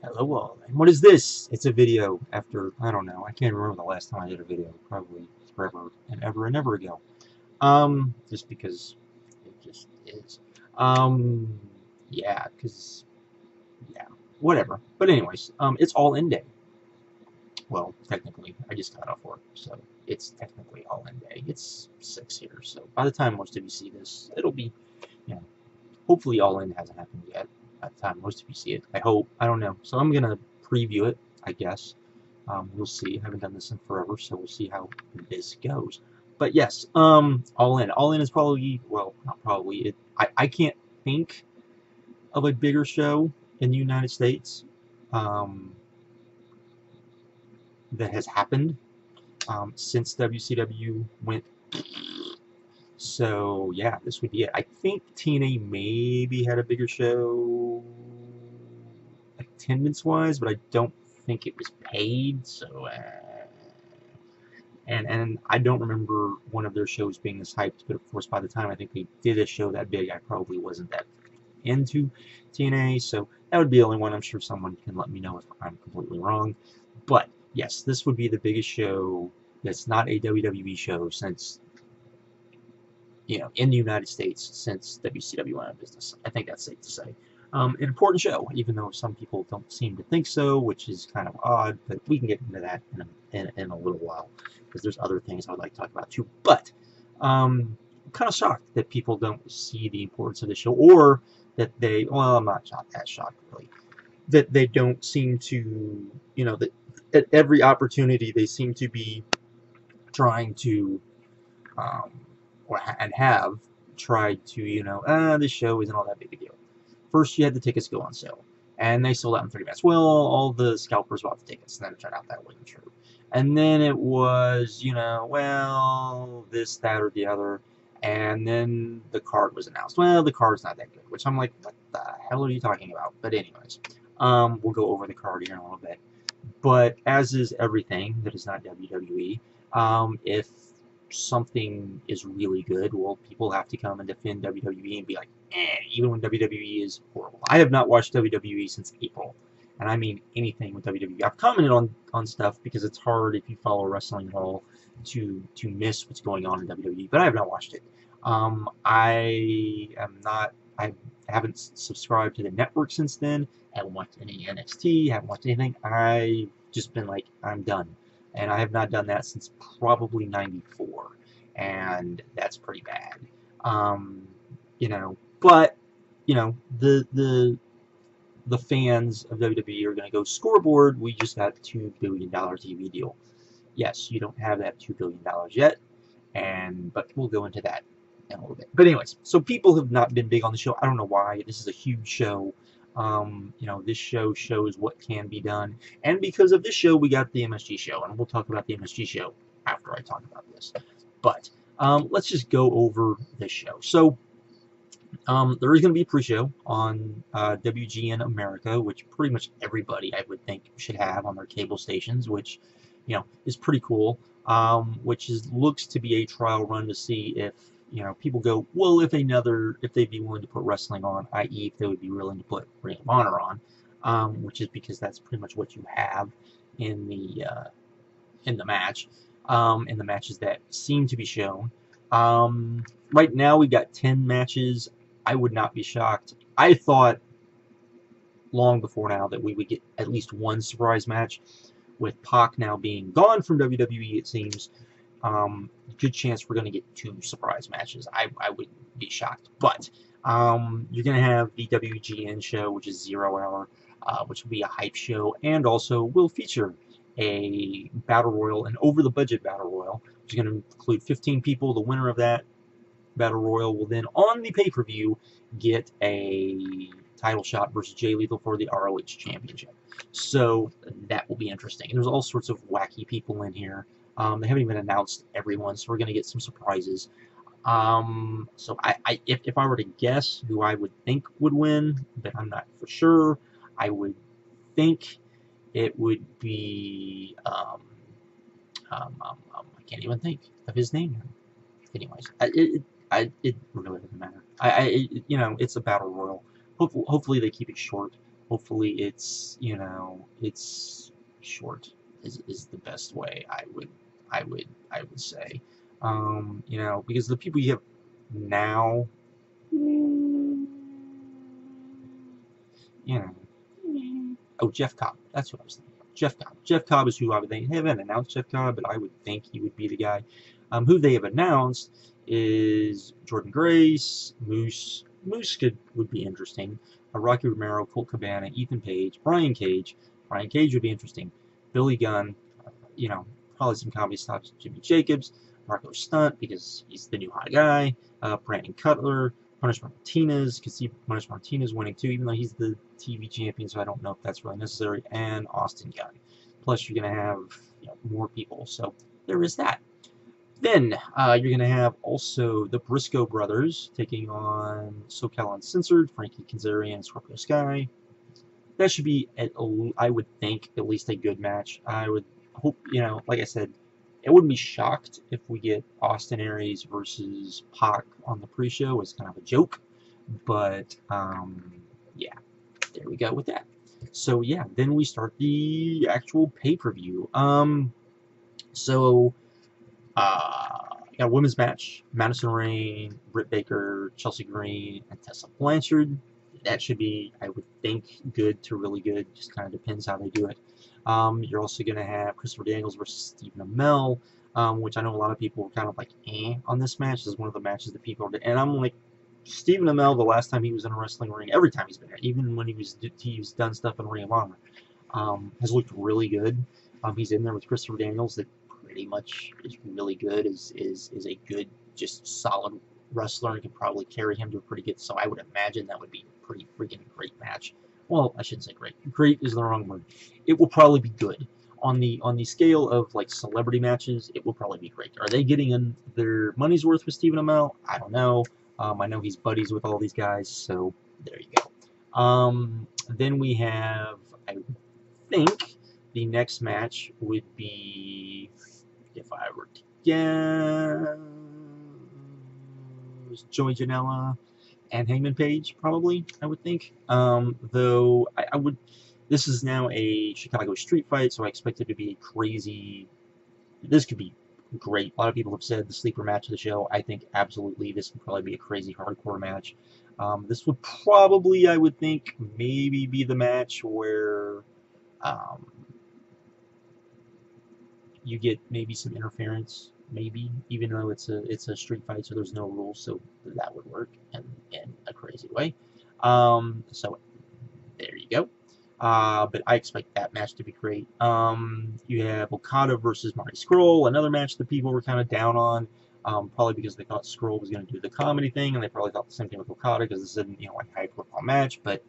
Hello all, and what is this? It's a video after, I don't know, I can't remember the last time I did a video, probably forever and ever ago. Just because it just is. Um, yeah, yeah, whatever. But anyways, it's all in day. Well, technically, I just got off work, so it's technically all in day. It's 6 here, so by the time most of you see this, it'll be, you know, hopefully all in hasn't happened yet by the time most of you see it. I hope. I don't know. So I'm going to preview it, I guess. We'll see. I haven't done this in forever, so we'll see how this goes. But yes, all in. All in is probably, well, not probably. I can't think of a bigger show in the United States um, that has happened since WCW went. So yeah, this would be it. I think TNA maybe had a bigger show attendance-wise, but I don't think it was paid. So and I don't remember one of their shows being this hyped. But of course, by the time I think they did a show that big, I probably wasn't that into TNA. So that would be the only one. I'm sure someone can let me know if I'm completely wrong. But yes, this would be the biggest show that's not a WWE show since in the United States since WCW went out of business. I think that's safe to say. An important show, even though some people don't seem to think so, which is kind of odd, but we can get into that in a little while, because there's other things I would like to talk about too. But I'm kind of shocked that people don't see the importance of the show, or that well, I'm not that shocked, really, that they don't seem to, that at every opportunity they seem to be trying to um, and have tried to, this show isn't all that big a deal. First, you had the tickets go on sale, and they sold out in 30 minutes. Well, all the scalpers bought the tickets, and then it turned out that wasn't true. And then it was, well, this, that, or the other. And then the card was announced. Well, the card's not that good, which I'm like, what the hell are you talking about? But anyways, we'll go over the card here in a little bit. But as is everything that is not WWE, if something is really good, well, people have to come and defend WWE and be like, even when WWE is horrible. I have not watched WWE since April, and I mean anything with WWE. I've commented on stuff because it's hard if you follow wrestling at all to miss what's going on in WWE, but I have not watched it. I am not. I haven't subscribed to the network since then. I haven't watched any NXT. Haven't watched anything. I've just been like, I'm done. And I have not done that since probably '94, and that's pretty bad. Um, but the fans of WWE are going to go, scoreboard. We just got $2 billion TV deal. Yes, you don't have that $2 billion yet, but we'll go into that in a little bit. But anyways, so people have not been big on the show. I don't know why. This is a huge show. This show shows what can be done. And because of this show, we got the MSG show. And we'll talk about the MSG show after I talk about this. But let's just go over this show. So there is going to be a pre-show on WGN America, which pretty much everybody, I would think, should have on their cable stations, which, is pretty cool. Looks to be a trial run to see if, people go, well, if they'd be willing to put wrestling on, i.e., if they would be willing to put Ring of Honor on, which is because that's pretty much what you have in the match, in the matches that seem to be shown. Right now, we got 10 matches. I would not be shocked. I thought long before now that we would get at least one surprise match. With Pac now being gone from WWE, it seems, good chance we're going to get 2 surprise matches. I would be shocked. But you're going to have the WGN show, which is 0 Hour, which will be a hype show, and also will feature a Battle Royal, an over-the-budget Battle Royal, which is going to include 15 people. The winner of that Battle Royal will then, on the pay-per-view, get a title shot versus Jay Lethal for the ROH Championship. So that will be interesting. And there's all sorts of wacky people in here. They haven't even announced everyone, so we're going to get some surprises. So if I were to guess who I would think would win, but I'm not for sure, I would think it would be I can't even think of his name. Anyways, it really doesn't matter. It's a battle royal. Hopefully they keep it short. Hopefully it's, you know, it's short is the best way I would say. You know, because the people you have now, you know, oh, Jeff Cobb. That's what I was thinking. Jeff Cobb. Jeff Cobb is who I would think. They haven't announced Jeff Cobb, but I would think he would be the guy. Who they have announced is Jordan Grace, Moose. Moose would be interesting. Rocky Romero, Colt Cabana, Ethan Page, Brian Cage. Brian Cage would be interesting. Billy Gunn. You know, probably some comedy stops. Jimmy Jacobs, Marco Stunt because he's the new hot guy. Brandon Cutler. Punish Martinez, could see Punish Martinez winning too, even though he's the TV champion, so I don't know if that's really necessary, and Austin Gunn. Plus, you're going to have, you know, more people, so there is that. Then, you're going to have also the Briscoe brothers taking on SoCal Uncensored, Frankie Kazarian, and Scorpio Sky. That should be, I would think, at least a good match. I would hope, you know, like I said, I wouldn't be shocked if we get Austin Aries versus Pac on the pre-show as kind of a joke, but yeah, there we go with that. So yeah, then we start the actual pay-per-view. So got a women's match: Madison Rayne, Britt Baker, Chelsea Green, and Tessa Blanchard. That should be, I would think, good to really good. Just kind of depends how they do it. You're also going to have Christopher Daniels versus Stephen Amell, which I know a lot of people were kind of like on this match. This is one of the matches that people are, and I'm like, Stephen Amell, the last time he was in a wrestling ring, every time he's been there, even when he's done stuff in Ring of Honor, has looked really good. He's in there with Christopher Daniels, that pretty much is really good, is a good, just solid wrestler, and can probably carry him to a pretty good, so I would imagine that would be a pretty freaking great match. Well, I shouldn't say great. Great is the wrong word. It will probably be good. On the scale of like celebrity matches, it will probably be great. Are they getting their money's worth with Stephen Amell? I don't know. I know he's buddies with all these guys, so there you go. Then we have, I think, the next match would be, if I were to guess, Joey Janela and Hangman Page, probably, I would think. Though, I would, this is now a Chicago street fight, so I expect it to be a crazy, this could be great. A lot of people have said the sleeper match of the show. I think absolutely this would probably be a crazy hardcore match. This would probably, I would think, maybe be the match where you get maybe some interference, maybe, even though it's a street fight, so there's no rules, so that would work in a crazy way. So there you go. But I expect that match to be great. You have Okada versus Marty Scurll, another match that people were kind of down on, probably because they thought Scurll was going to do the comedy thing, and they probably thought the same thing with Okada because this isn't, you know, like a high-profile match. But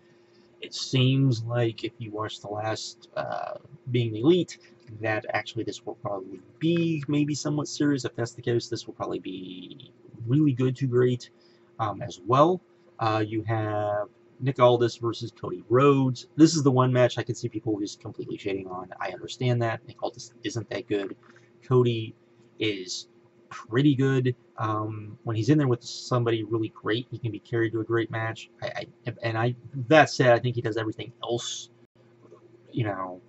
it seems like if you watch the last Being the Elite, that actually this will probably be maybe somewhat serious. If that's the case, this will probably be really good to great as well. You have Nick Aldis versus Cody Rhodes. This is the one match I can see people just completely shading on. I understand that. Nick Aldis isn't that good. Cody is pretty good. When he's in there with somebody really great, he can be carried to a great match. That said, I think he does everything else. You know,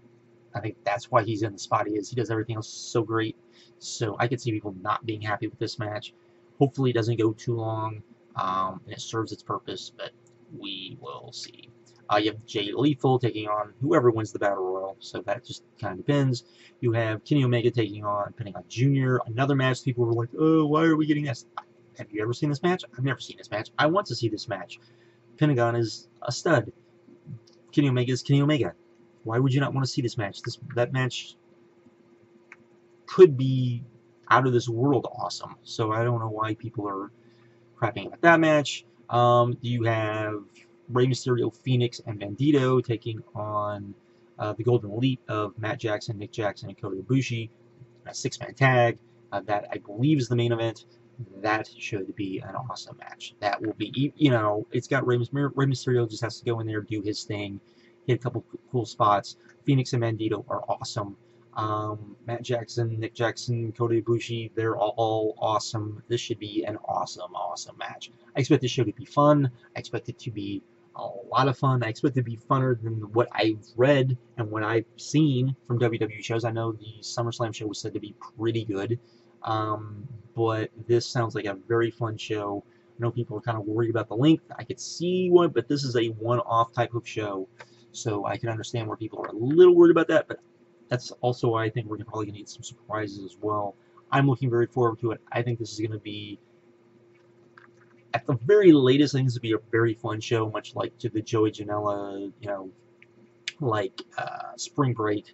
I think that's why he's in the spot he is. He does everything else so great. So I could see people not being happy with this match. Hopefully it doesn't go too long, and it serves its purpose, but we will see. You have Jay Lethal taking on whoever wins the Battle Royal, so that just kind of depends. You have Kenny Omega taking on Pentagon Jr., another match people were like, oh, why are we getting this? Have you ever seen this match? I've never seen this match. I want to see this match. Pentagon is a stud. Kenny Omega is Kenny Omega. Why would you not want to see this match? That match could be out of this world awesome. So I don't know why people are crapping about that match. You have Rey Mysterio, Phoenix, and Bandito taking on the Golden Elite of Matt Jackson, Nick Jackson, and Kota Ibushi. A six-man tag. That I believe is the main event. That should be an awesome match. That will be, you know, it's got Rey Mysterio just has to go in there, do his thing, hit a couple cool spots. Phoenix and Bandito are awesome. Matt Jackson, Nick Jackson, Kota Ibushi, they're all awesome. This should be an awesome, awesome match. I expect this show to be fun. I expect it to be a lot of fun. I expect it to be funner than what I've read and what I've seen from WWE shows. I know the SummerSlam show was said to be pretty good, but this sounds like a very fun show. I know people are kind of worried about the length. I could see one, but this is a one-off type of show, so I can understand where people are a little worried about that. But that's also why I think we're probably going to get some surprises as well. I'm looking very forward to it. I think this is going to be, at the very latest, I think this would be a very fun show, much like to the Joey Janela, like Spring Break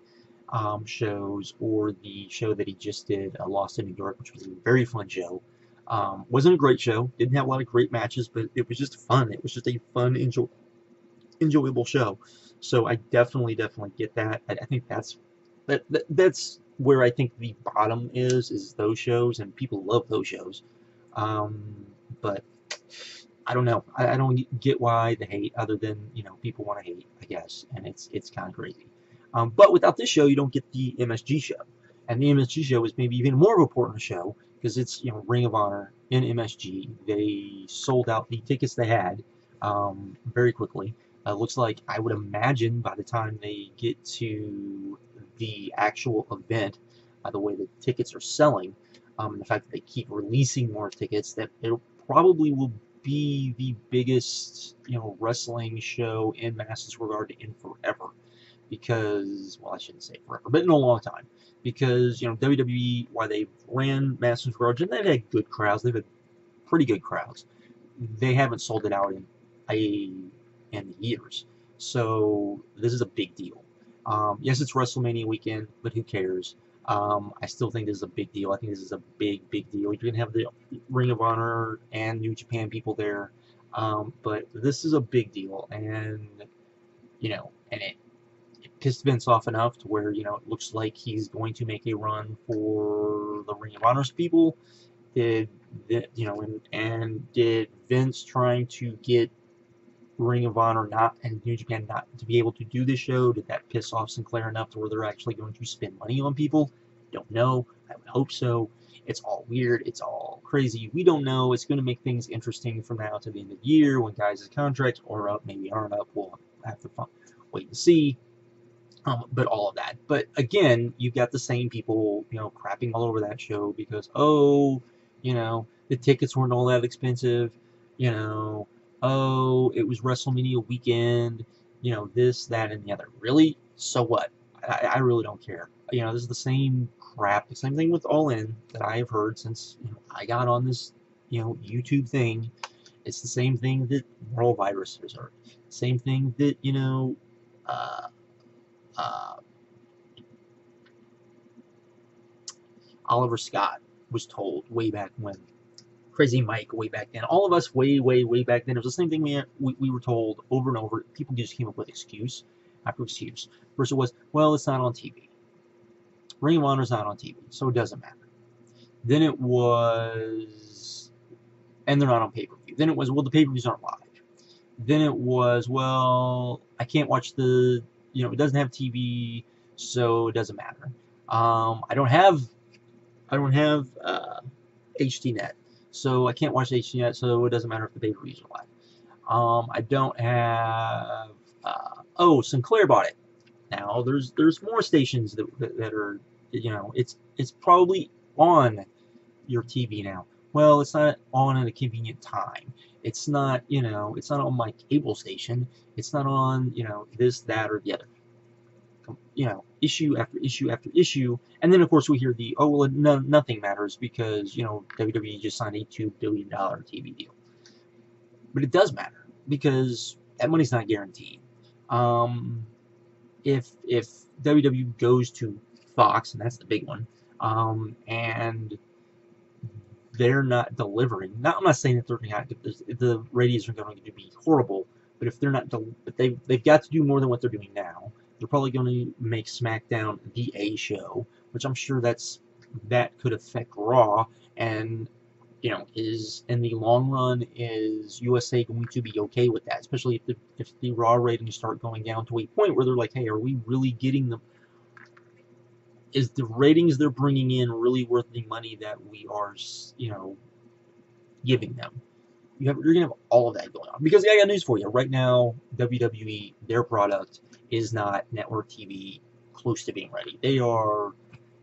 shows, or the show that he just did, Lost in New York, which was a very fun show. Wasn't a great show, didn't have a lot of great matches, but it was just fun. It was just a fun, enjoyable show. So I definitely get that. I think that's where I think the bottom is those shows, and people love those shows. But I don't know. I don't get why the hate, other than people want to hate, I guess, and it's kind of crazy. But without this show, you don't get the MSG show, and the MSG show is maybe even more of an important show because it's Ring of Honor in MSG. They sold out the tickets they had very quickly. Looks like, I would imagine, by the time they get to the actual event, by the way the tickets are selling, and the fact that they keep releasing more tickets, that it probably will be the biggest wrestling show in Madison Square Garden in forever. Because, well, I shouldn't say forever, but in a long time. Because WWE, while they ran Madison Square Garden, they've had good crowds. They've had pretty good crowds. They haven't sold it out in years. So this is a big deal. Yes, it's WrestleMania weekend, but who cares? I still think this is a big deal. I think this is a big deal. You're going to have the Ring of Honor and New Japan people there. But this is a big deal. And, and it pissed Vince off enough to where, it looks like he's going to make a run for the Ring of Honor's people. Did Vince trying to get Ring of Honor and New Japan not to be able to do this show, did that piss off Sinclair enough to where they're actually going to spend money on people? Don't know. I would hope so. It's all weird. It's all crazy. We don't know. It's going to make things interesting from now to the end of the year when guys' contracts are up, maybe aren't up. We'll have to wait and see. But all of that. But again, you've got the same people, crapping all over that show because, the tickets weren't all that expensive, it was WrestleMania weekend, this, that, and the other. Really? So what? I really don't care. This is the same crap, the same thing with All In that I have heard since I got on this, YouTube thing. It's the same thing that World Virus has heard. Same thing that, Oliver Scott was told way back when. Crazy Mike way back then. All of us way back then. It was the same thing we were told over and over. People just came up with excuse after excuse. First it was, well, it's not on TV. Ring of Honor's not on TV, so it doesn't matter. Then it was, and they're not on pay-per-view. Then it was, well, the pay-per-views aren't live. Then it was, well, I can't watch the, it doesn't have TV, so it doesn't matter. I don't have HDNet, so I can't watch HDNet, so it doesn't matter if the pay-per-views are live. I don't have, Sinclair bought it. Now there's more stations that are, it's probably on your TV now. Well, it's not on at a convenient time. It's not, it's not on my cable station. It's not on, this, that, or the other. Issue after issue after issue, and then of course we hear the, oh well, nothing matters because WWE just signed a $2 billion TV deal. But it does matter because that money's not guaranteed. If WWE goes to Fox, and that's the big one, and they're not delivering. I'm not saying that they're not. The ratings are going to be horrible, but if they're not, but they've got to do more than what they're doing now. They're probably going to make SmackDown the A show, which I'm sure that could affect Raw. And is in the long run, is USA going to be okay with that? Especially if the Raw ratings start going down to a point where they're like, hey, are we really getting them? Is the ratings they're bringing in really worth the money that we are, giving them? you're gonna have all of that going on. Because I got news for you. Right now, WWE, their product is not network TV close to being ready. They are,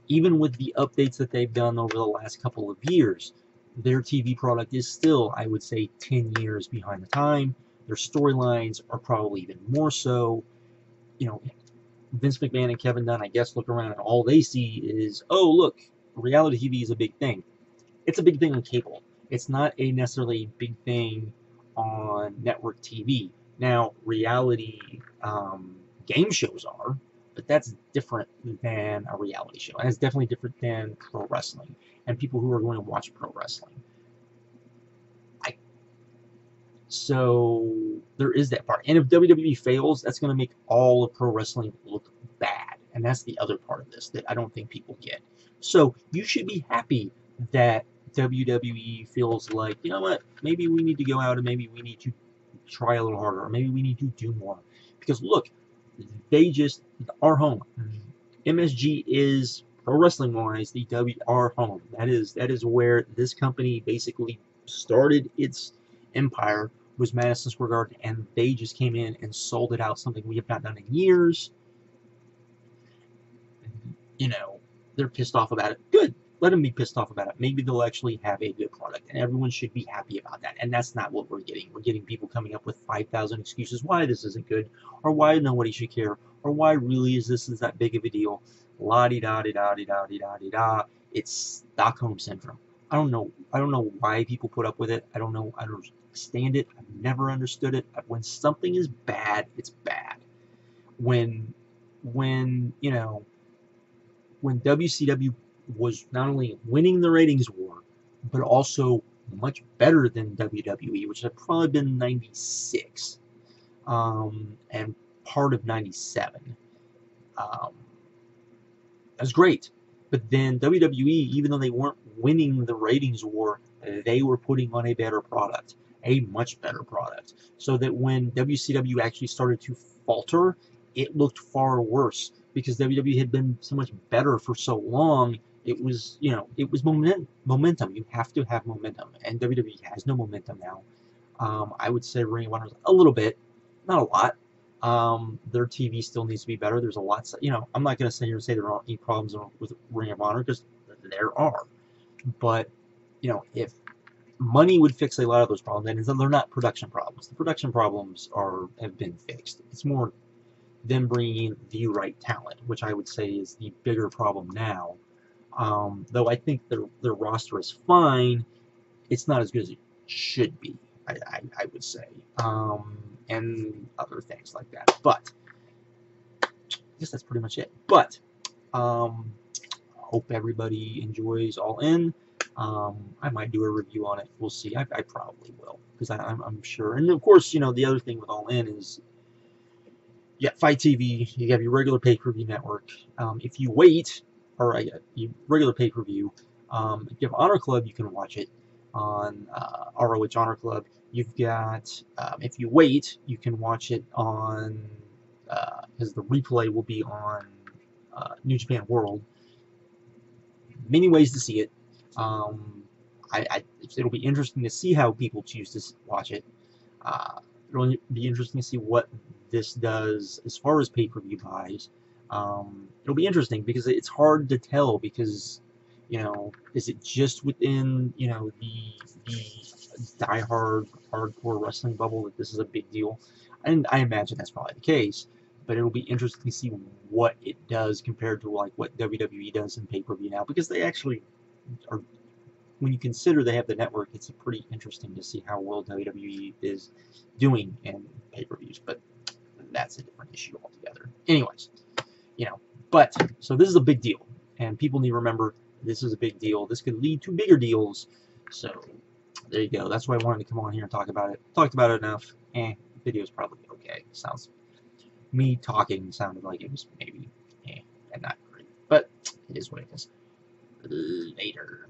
even with the updates that they've done over the last couple of years, their TV product is still, I would say, 10 years behind the time. Their storylines are probably even more so. You know, Vince McMahon and Kevin Dunn, I guess, look around and all they see is, oh, look, reality TV is a big thing. It's a big thing on cable. It's not a necessarily big thing on network TV. Now, reality game shows are, but that's different than a reality show. And it's definitely different than pro wrestling and people who are going to watch pro wrestling. So there is that part. And if WWE fails, that's going to make all of pro wrestling look bad. And that's the other part of this that I don't think people get. So you should be happy that WWE feels like, you know what, maybe we need to go out and maybe we need to try a little harder, or maybe we need to do more. Because look, they just are home. MSG is, pro wrestling wise, the our home. That is where this company basically started its empire, was Madison Square Garden, and they just came in and sold it out, something we have not done in years. You know, they're pissed off about it. Good. Let them be pissed off about it. Maybe they'll actually have a good product, and everyone should be happy about that. And that's not what we're getting. We're getting people coming up with 5,000 excuses why this isn't good, or why nobody should care, or why really is that big of a deal. La-di-da-di-da-di-da-di-da-di-da. It's Stockholm Syndrome. I don't know why people put up with it. I don't understand it. I've never understood it. When something is bad, it's bad. When you know, when WCW was not only winning the ratings war, but also much better than WWE, which had probably been 96 and part of 97. That's great. But then WWE, even though they weren't winning the ratings war, they were putting on a better product, a much better product. So that when WCW actually started to falter, it looked far worse because WWE had been so much better for so long. It was, you know, it was momentum. You have to have momentum, and WWE has no momentum now. I would say Ring of Honor a little bit, not a lot. Their TV still needs to be better. There's a lot, you know, I'm not going to sit here and say there aren't any problems with Ring of Honor, because there are. But, you know, if money would fix a lot of those problems, then they're not production problems. The production problems have been fixed. It's more them bringing in the right talent, which I would say is the bigger problem now. Though I think their roster is fine, it's not as good as it should be, I would say. And other things like that. But I guess that's pretty much it. But hope everybody enjoys All In. I might do a review on it. We'll see. I probably will, because I'm sure. And of course, you know, the other thing with All In is you got Fight TV. You have your regular pay-per-view network. If you wait, or you regular pay-per-view, if you have Honor Club, you can watch it on ROH Honor Club. You've got, if you wait, you can watch it on, because the replay will be on New Japan World. Many ways to see it. It'll be interesting to see how people choose to watch it. It'll be interesting to see what this does as far as pay-per-view buys. It'll be interesting because it's hard to tell, because, you know, is it just within, you know, the die-hard hardcore wrestling bubble that this is a big deal? And I imagine that's probably the case, but it'll be interesting to see what it does compared to like what WWE does in pay-per-view now, because they actually are, when you consider they have the network, it's pretty interesting to see how well WWE is doing in pay-per-views, but that's a different issue altogether. Anyways, you know, but so this is a big deal, and people need to remember this is a big deal. This could lead to bigger deals. So there you go. That's why I wanted to come on here and talk about it. Talked about it enough. Video's probably okay. Sounds, me talking sounded like it was maybe and not great, but it is what it is. Later.